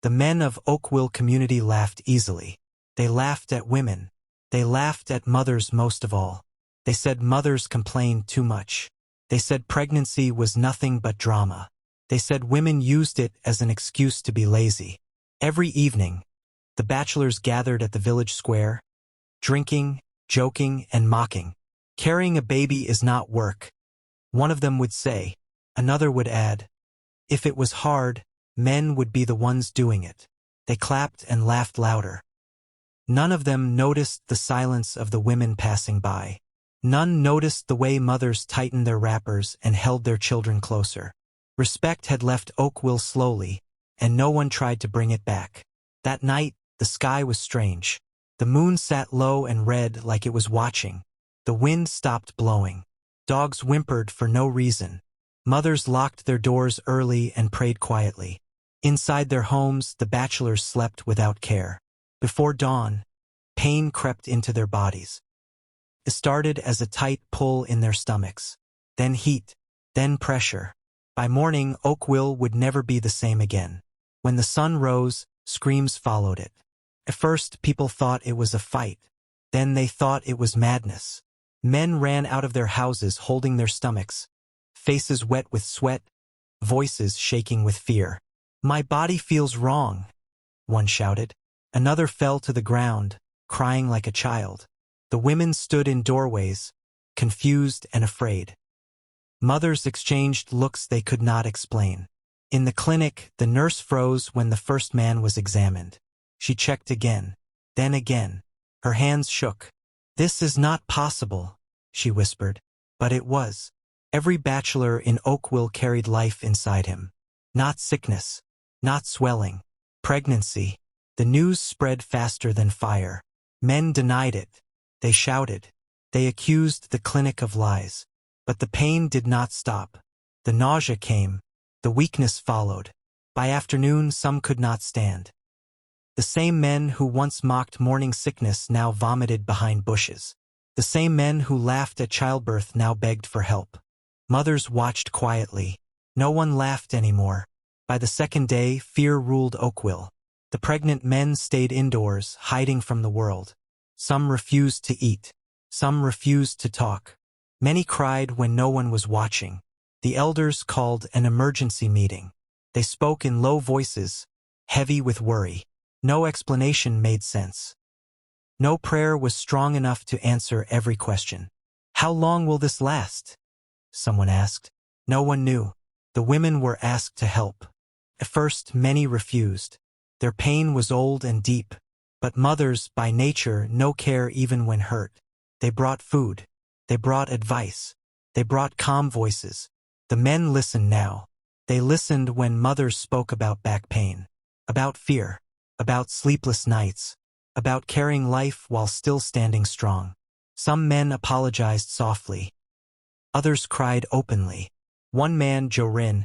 The men of Oakville community laughed easily. They laughed at women. They laughed at mothers most of all. They said mothers complained too much. They said pregnancy was nothing but drama. They said women used it as an excuse to be lazy. Every evening, the bachelors gathered at the village square, drinking, joking, and mocking. Carrying a baby is not work, one of them would say. Another would add, if it was hard, men would be the ones doing it. They clapped and laughed louder. None of them noticed the silence of the women passing by. None noticed the way mothers tightened their wrappers and held their children closer. Respect had left Oakville slowly, and no one tried to bring it back. That night, the sky was strange. The moon sat low and red like it was watching. The wind stopped blowing. Dogs whimpered for no reason. Mothers locked their doors early and prayed quietly. Inside their homes, the bachelors slept without care. Before dawn, pain crept into their bodies. It started as a tight pull in their stomachs, then heat, then pressure. By morning, Oakville would never be the same again. When the sun rose, screams followed it. At first, people thought it was a fight. Then they thought it was madness. Men ran out of their houses holding their stomachs, faces wet with sweat, voices shaking with fear. "My body feels wrong," one shouted. Another fell to the ground, crying like a child. The women stood in doorways, confused and afraid. Mothers exchanged looks they could not explain. In the clinic, the nurse froze when the first man was examined. She checked again, then again. Her hands shook. "This is not possible," she whispered. But it was. Every bachelor in Oakville carried life inside him. Not sickness, not swelling, pregnancy. The news spread faster than fire. Men denied it. They shouted. They accused the clinic of lies. But the pain did not stop. The nausea came. The weakness followed. By afternoon, some could not stand. The same men who once mocked morning sickness now vomited behind bushes. The same men who laughed at childbirth now begged for help. Mothers watched quietly. No one laughed anymore. By the second day, fear ruled Oakville. The pregnant men stayed indoors, hiding from the world. Some refused to eat. Some refused to talk. Many cried when no one was watching. The elders called an emergency meeting. They spoke in low voices, heavy with worry. No explanation made sense. No prayer was strong enough to answer every question. "How long will this last?" someone asked. No one knew. The women were asked to help. At first, many refused. Their pain was old and deep. But mothers, by nature, no care even when hurt. They brought food. They brought advice. They brought calm voices. The men listened now. They listened when mothers spoke about back pain, about fear, about sleepless nights, about carrying life while still standing strong. Some men apologized softly. Others cried openly. One man, Jorin,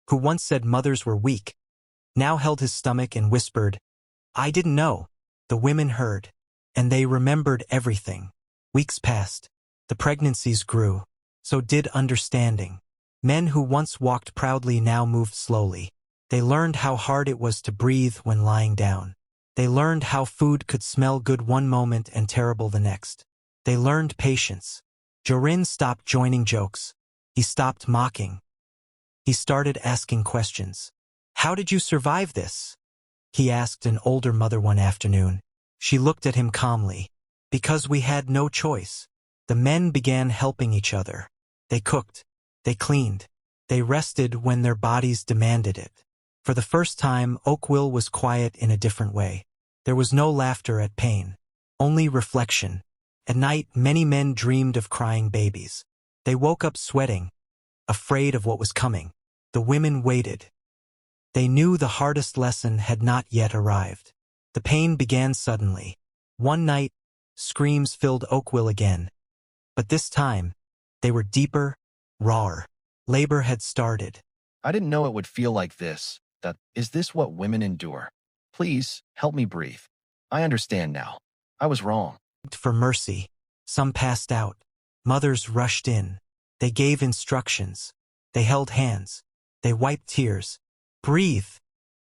who once said mothers were weak, now held his stomach and whispered, "I didn't know." The women heard, and they remembered everything. Weeks passed. The pregnancies grew. So did understanding. Men who once walked proudly now moved slowly. They learned how hard it was to breathe when lying down. They learned how food could smell good one moment and terrible the next. They learned patience. Jorin stopped joining jokes. He stopped mocking. He started asking questions. "How did you survive this?" he asked an older mother one afternoon. She looked at him calmly. "Because we had no choice." The men began helping each other. They cooked. They cleaned. They rested when their bodies demanded it. For the first time, Oakville was quiet in a different way. There was no laughter at pain, only reflection. At night, many men dreamed of crying babies. They woke up sweating, afraid of what was coming. The women waited. They knew the hardest lesson had not yet arrived. The pain began suddenly. One night, screams filled Oakville again. But this time, they were deeper, rawer. Labor had started. "I didn't know it would feel like this. Is this what women endure? Please, help me breathe. I understand now. I was wrong." For mercy, some passed out. Mothers rushed in. They gave instructions. They held hands. They wiped tears. "Breathe,"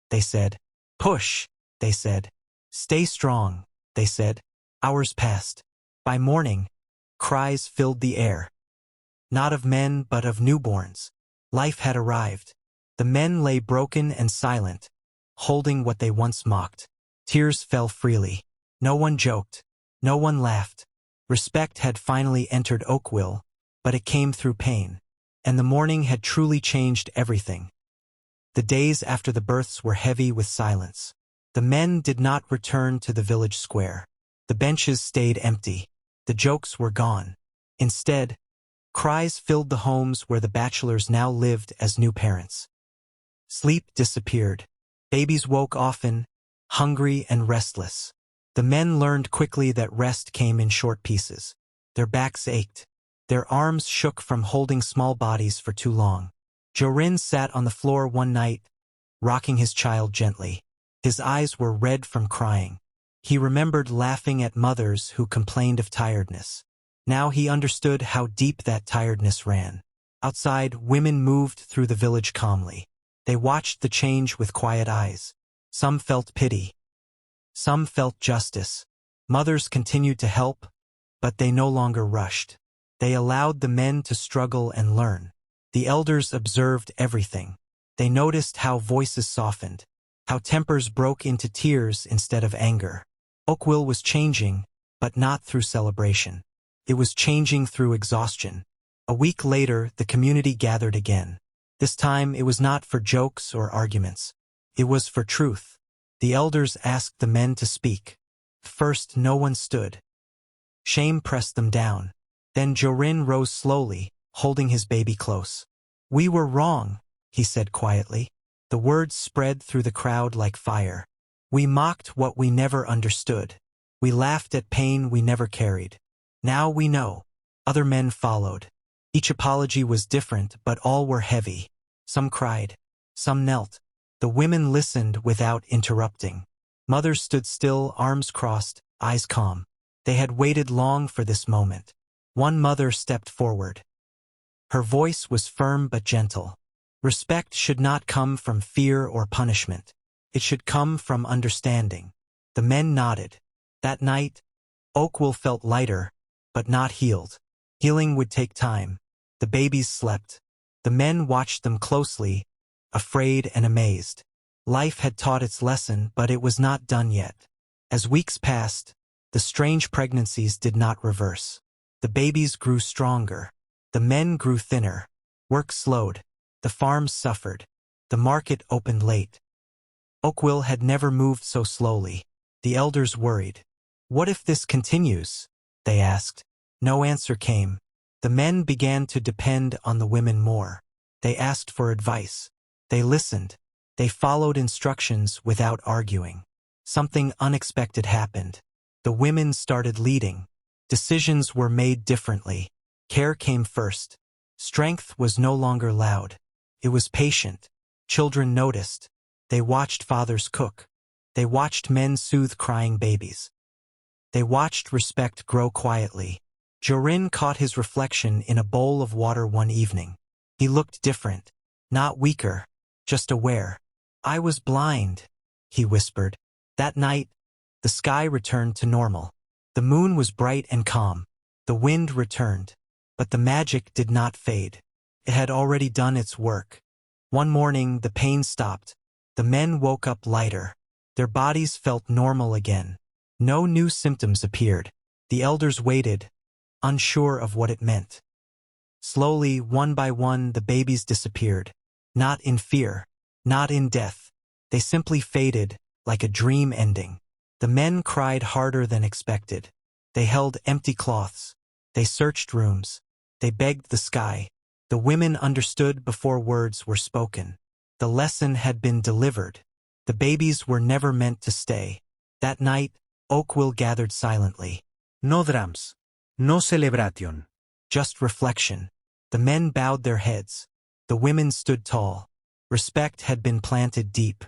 they said. Push, they said. Stay strong, they said. Hours passed. By morning, cries filled the air. Not of men but of newborns. Life had arrived. The men lay broken and silent, holding what they once mocked. Tears fell freely. No one joked. No one laughed. Respect had finally entered Oakville, but it came through pain. And the morning had truly changed everything. The days after the births were heavy with silence. The men did not return to the village square. The benches stayed empty. The jokes were gone. Instead, cries filled the homes where the bachelors now lived as new parents. Sleep disappeared. Babies woke often, hungry and restless. The men learned quickly that rest came in short pieces. Their backs ached. Their arms shook from holding small bodies for too long. Jorin sat on the floor one night, rocking his child gently. His eyes were red from crying. He remembered laughing at mothers who complained of tiredness. Now he understood how deep that tiredness ran. Outside, women moved through the village calmly. They watched the change with quiet eyes. Some felt pity. Some felt justice. Mothers continued to help, but they no longer rushed. They allowed the men to struggle and learn. The elders observed everything. They noticed how voices softened, how tempers broke into tears instead of anger. Oakville was changing, but not through celebration. It was changing through exhaustion. A week later, the community gathered again. This time, it was not for jokes or arguments. It was for truth. The elders asked the men to speak. First, no one stood. Shame pressed them down. Then Jorin rose slowly, holding his baby close. "We were wrong," he said quietly. The words spread through the crowd like fire. "We mocked what we never understood. We laughed at pain we never carried. Now we know." Other men followed. Each apology was different, but all were heavy. Some cried. Some knelt. The women listened without interrupting. Mothers stood still, arms crossed, eyes calm. They had waited long for this moment. One mother stepped forward. Her voice was firm but gentle. Respect should not come from fear or punishment. It should come from understanding. The men nodded. That night, Oakville felt lighter, but not healed. Healing would take time. The babies slept. The men watched them closely, afraid and amazed. Life had taught its lesson, but it was not done yet. As weeks passed, the strange pregnancies did not reverse. The babies grew stronger. The men grew thinner. Work slowed. The farms suffered. The market opened late. Oakville had never moved so slowly. The elders worried. "What if this continues?" they asked. No answer came. The men began to depend on the women more. They asked for advice. They listened. They followed instructions without arguing. Something unexpected happened. The women started leading. Decisions were made differently. Care came first. Strength was no longer loud. It was patient. Children noticed. They watched fathers cook. They watched men soothe crying babies. They watched respect grow quietly. Jorin caught his reflection in a bowl of water one evening. He looked different. Not weaker, just aware. "I was blind," he whispered. That night, the sky returned to normal. The moon was bright and calm. The wind returned. But the magic did not fade. It had already done its work. One morning, the pain stopped. The men woke up lighter. Their bodies felt normal again. No new symptoms appeared. The elders waited, unsure of what it meant. Slowly, one by one, the babies disappeared. Not in fear, not in death. They simply faded, like a dream ending. The men cried harder than expected. They held empty cloths. They searched rooms. They begged the sky. The women understood before words were spoken. The lesson had been delivered. The babies were never meant to stay. That night, Oakville gathered silently. No drums. No celebration. Just reflection. The men bowed their heads. The women stood tall. Respect had been planted deep.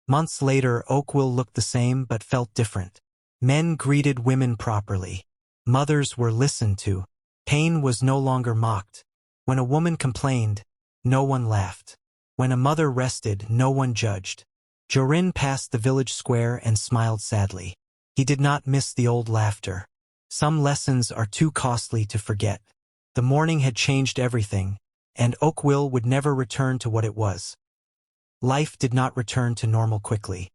Months later, Oakville looked the same but felt different. Men greeted women properly. Mothers were listened to. Pain was no longer mocked. When a woman complained, no one laughed. When a mother rested, no one judged. Jorin passed the village square and smiled sadly. He did not miss the old laughter. Some lessons are too costly to forget. The morning had changed everything, and Oakville would never return to what it was. Life did not return to normal quickly.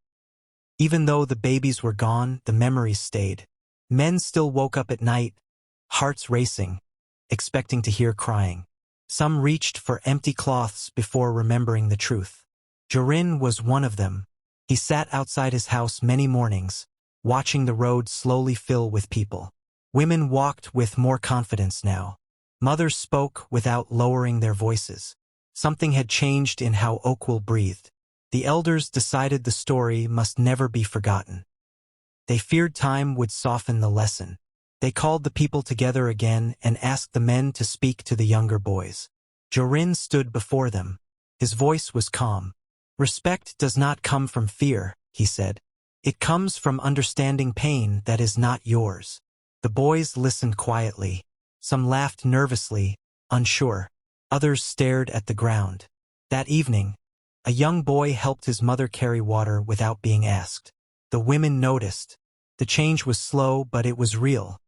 Even though the babies were gone, the memories stayed. Men still woke up at night, hearts racing, expecting to hear crying. Some reached for empty cloths before remembering the truth. Jorin was one of them. He sat outside his house many mornings, watching the road slowly fill with people. Women walked with more confidence now. Mothers spoke without lowering their voices. Something had changed in how Oakville breathed. The elders decided the story must never be forgotten. They feared time would soften the lesson. They called the people together again and asked the men to speak to the younger boys. Jorin stood before them. His voice was calm. "Respect does not come from fear," he said. "It comes from understanding pain that is not yours." The boys listened quietly. Some laughed nervously, unsure. Others stared at the ground. That evening, a young boy helped his mother carry water without being asked. The women noticed. The change was slow, but it was real.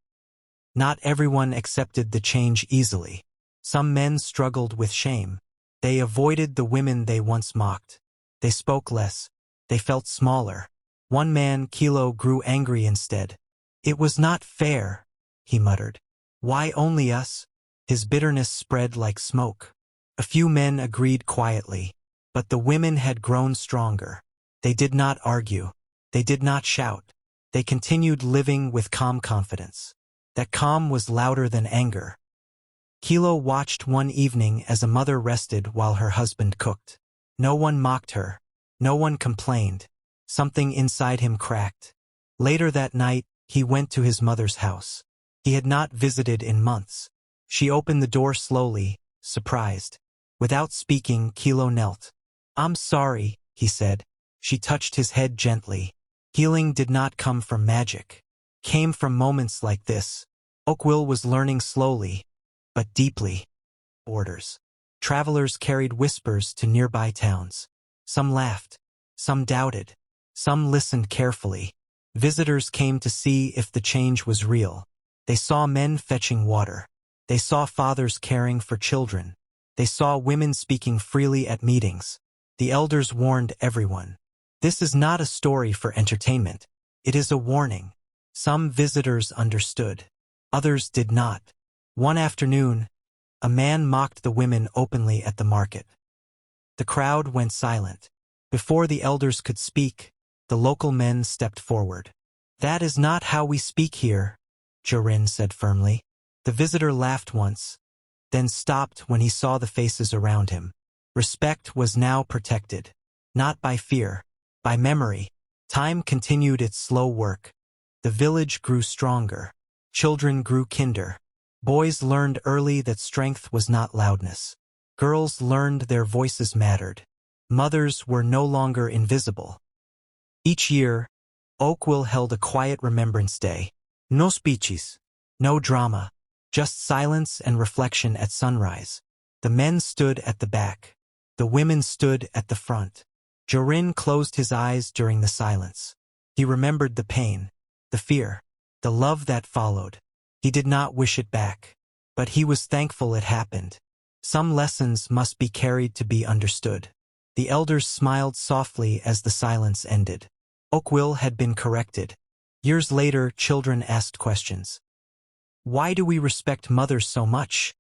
Not everyone accepted the change easily. Some men struggled with shame. They avoided the women they once mocked. They spoke less. They felt smaller. One man, Kilo, grew angry instead. "It was not fair," he muttered. "Why only us?" His bitterness spread like smoke. A few men agreed quietly, but the women had grown stronger. They did not argue. They did not shout. They continued living with calm confidence. That calm was louder than anger. Kilo watched one evening as a mother rested while her husband cooked. No one mocked her. No one complained. Something inside him cracked. Later that night, he went to his mother's house. He had not visited in months. She opened the door slowly, surprised. Without speaking, Kilo knelt. "I'm sorry," he said. She touched his head gently. Healing did not come from magic. Came from moments like this. Oakville was learning slowly, but deeply. Orders. Travelers carried whispers to nearby towns. Some laughed. Some doubted. Some listened carefully. Visitors came to see if the change was real. They saw men fetching water. They saw fathers caring for children. They saw women speaking freely at meetings. The elders warned everyone. This is not a story for entertainment. It is a warning. Some visitors understood. Others did not. One afternoon, a man mocked the women openly at the market. The crowd went silent. Before the elders could speak, the local men stepped forward. "That is not how we speak here," Jorin said firmly. The visitor laughed once, then stopped when he saw the faces around him. Respect was now protected. Not by fear, by memory. Time continued its slow work. The village grew stronger. Children grew kinder. Boys learned early that strength was not loudness. Girls learned their voices mattered. Mothers were no longer invisible. Each year, Oakville held a quiet remembrance day. No speeches, no drama, just silence and reflection at sunrise. The men stood at the back. The women stood at the front. Jorin closed his eyes during the silence. He remembered the pain, the fear, the love that followed. He did not wish it back, but he was thankful it happened. Some lessons must be carried to be understood. The elders smiled softly as the silence ended. Oakville had been corrected. Years later, children asked questions. "Why do we respect mothers so much?"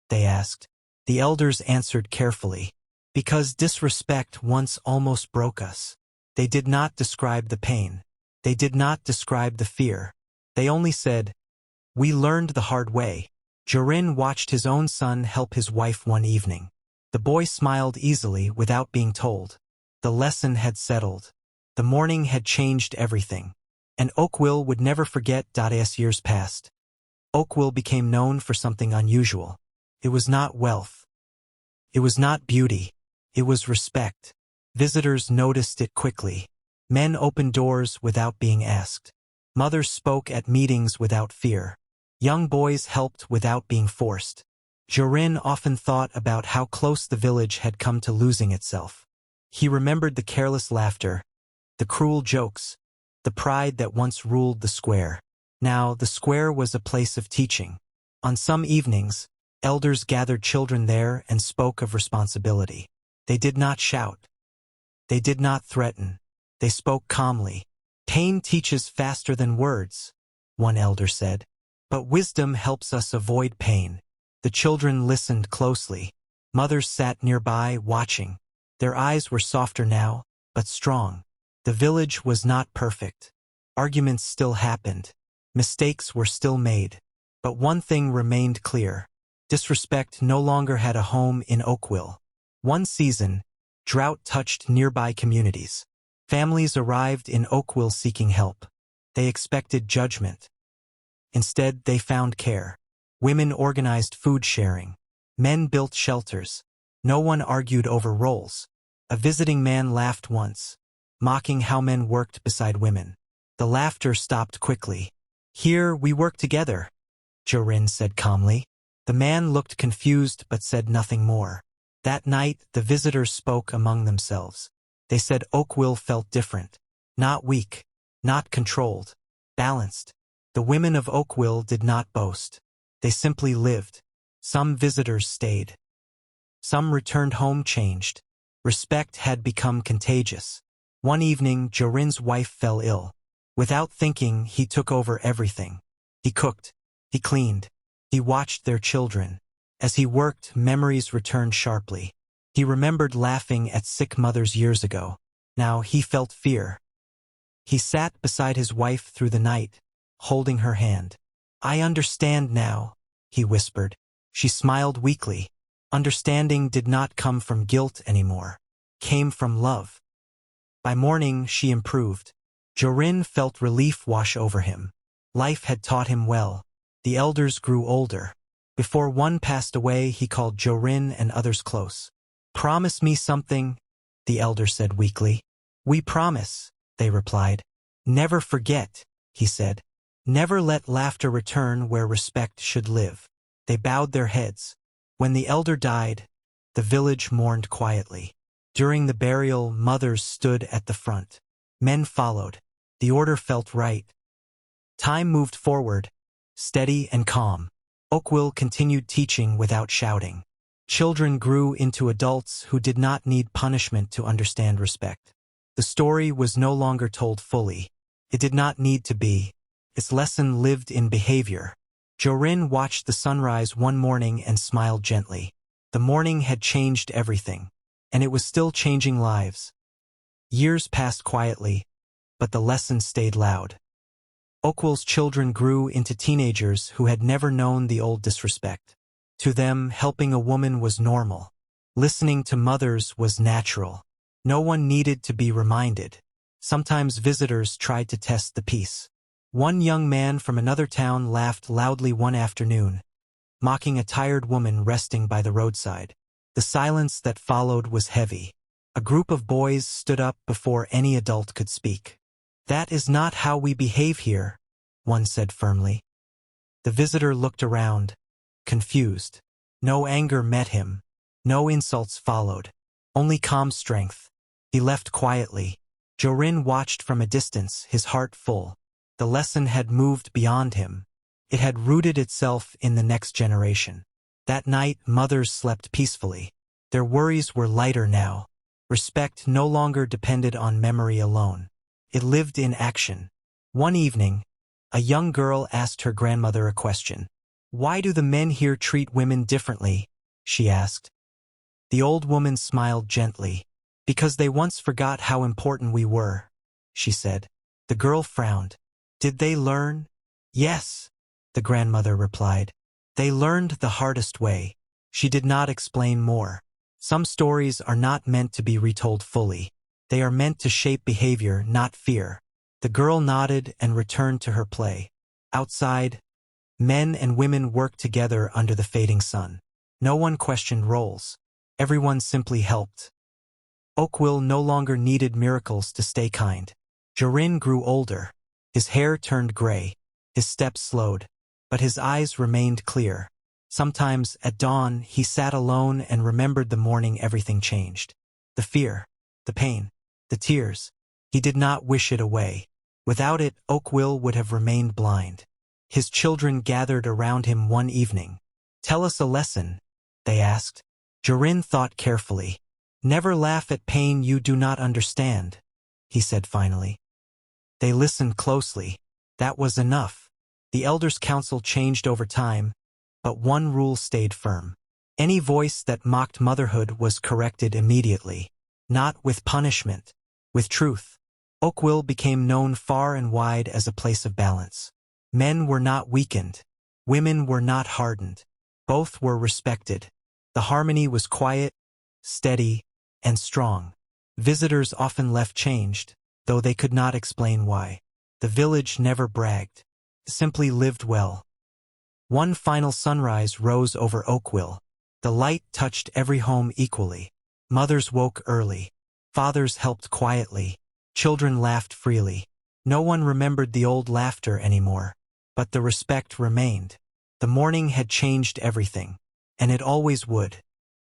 they asked. The elders answered carefully. "Because disrespect once almost broke us." They did not describe the pain. They did not describe the fear. They only said, "We learned the hard way." Jorin watched his own son help his wife one evening. The boy smiled easily without being told. The lesson had settled. The morning had changed everything. And Oakville would never forget. As years passed, Oakville became known for something unusual. It was not wealth. It was not beauty. It was respect. Visitors noticed it quickly. Men opened doors without being asked. Mothers spoke at meetings without fear. Young boys helped without being forced. Jorin often thought about how close the village had come to losing itself. He remembered the careless laughter, the cruel jokes, the pride that once ruled the square. Now, the square was a place of teaching. On some evenings, elders gathered children there and spoke of responsibility. They did not shout. They did not threaten. They spoke calmly. Pain teaches faster than words, one elder said. But wisdom helps us avoid pain. The children listened closely. Mothers sat nearby, watching. Their eyes were softer now, but strong. The village was not perfect. Arguments still happened. Mistakes were still made. But one thing remained clear. Disrespect no longer had a home in Oakville. One season, drought touched nearby communities. Families arrived in Oakville seeking help. They expected judgment. Instead, they found care. Women organized food sharing. Men built shelters. No one argued over roles. A visiting man laughed once, mocking how men worked beside women. The laughter stopped quickly. "Here we work together," Jorin said calmly. The man looked confused but said nothing more. That night, the visitors spoke among themselves. They said Oakville felt different. Not weak, not controlled, balanced. The women of Oakville did not boast. They simply lived. Some visitors stayed. Some returned home changed. Respect had become contagious. One evening, Jorin's wife fell ill. Without thinking, he took over everything. He cooked. He cleaned. He watched their children. As he worked, memories returned sharply. He remembered laughing at sick mothers years ago. Now he felt fear. He sat beside his wife through the night, holding her hand. "I understand now," he whispered. She smiled weakly. Understanding did not come from guilt anymore. Came from love. By morning, she improved. Jorin felt relief wash over him. Life had taught him well. The elders grew older. Before one passed away, he called Jorin and others close. "Promise me something," the elder said weakly. "We promise," they replied. "Never forget," he said. "Never let laughter return where respect should live." They bowed their heads. When the elder died, the village mourned quietly. During the burial, mothers stood at the front. Men followed. The order felt right. Time moved forward, steady and calm. Oakville continued teaching without shouting. Children grew into adults who did not need punishment to understand respect. The story was no longer told fully. It did not need to be. Its lesson lived in behavior. Jorin watched the sunrise one morning and smiled gently. The morning had changed everything, and it was still changing lives. Years passed quietly, but the lesson stayed loud. Oakville's children grew into teenagers who had never known the old disrespect. To them, helping a woman was normal. Listening to mothers was natural. No one needed to be reminded. Sometimes visitors tried to test the peace. One young man from another town laughed loudly one afternoon, mocking a tired woman resting by the roadside. The silence that followed was heavy. A group of boys stood up before any adult could speak. "That is not how we behave here," one said firmly. The visitor looked around, confused. No anger met him. No insults followed. Only calm strength. He left quietly. Jorin watched from a distance, his heart full. The lesson had moved beyond him. It had rooted itself in the next generation. That night, mothers slept peacefully. Their worries were lighter now. Respect no longer depended on memory alone. It lived in action. One evening, a young girl asked her grandmother a question. "Why do the men here treat women differently?" she asked. The old woman smiled gently. "Because they once forgot how important we were," she said. The girl frowned. "Did they learn?" "Yes," the grandmother replied. "They learned the hardest way." She did not explain more. Some stories are not meant to be retold fully. They are meant to shape behavior, not fear. The girl nodded and returned to her play. Outside, men and women worked together under the fading sun. No one questioned roles. Everyone simply helped. Oakville no longer needed miracles to stay kind. Jorin grew older. His hair turned gray. His steps slowed. But his eyes remained clear. Sometimes, at dawn, he sat alone and remembered the morning everything changed. The fear, the pain, the tears. He did not wish it away. Without it, Oakwill would have remained blind. His children gathered around him one evening. "Tell us a lesson," they asked. Jorin thought carefully. "Never laugh at pain you do not understand," he said finally. They listened closely. That was enough. The elders' council changed over time, but one rule stayed firm. Any voice that mocked motherhood was corrected immediately. Not with punishment, with truth. Oakwill became known far and wide as a place of balance. Men were not weakened. Women were not hardened. Both were respected. The harmony was quiet, steady, and strong. Visitors often left changed, though they could not explain why. The village never bragged, simply lived well. One final sunrise rose over Oakwill. The light touched every home equally. Mothers woke early. Fathers helped quietly. Children laughed freely. No one remembered the old laughter anymore, but the respect remained. The morning had changed everything, and it always would.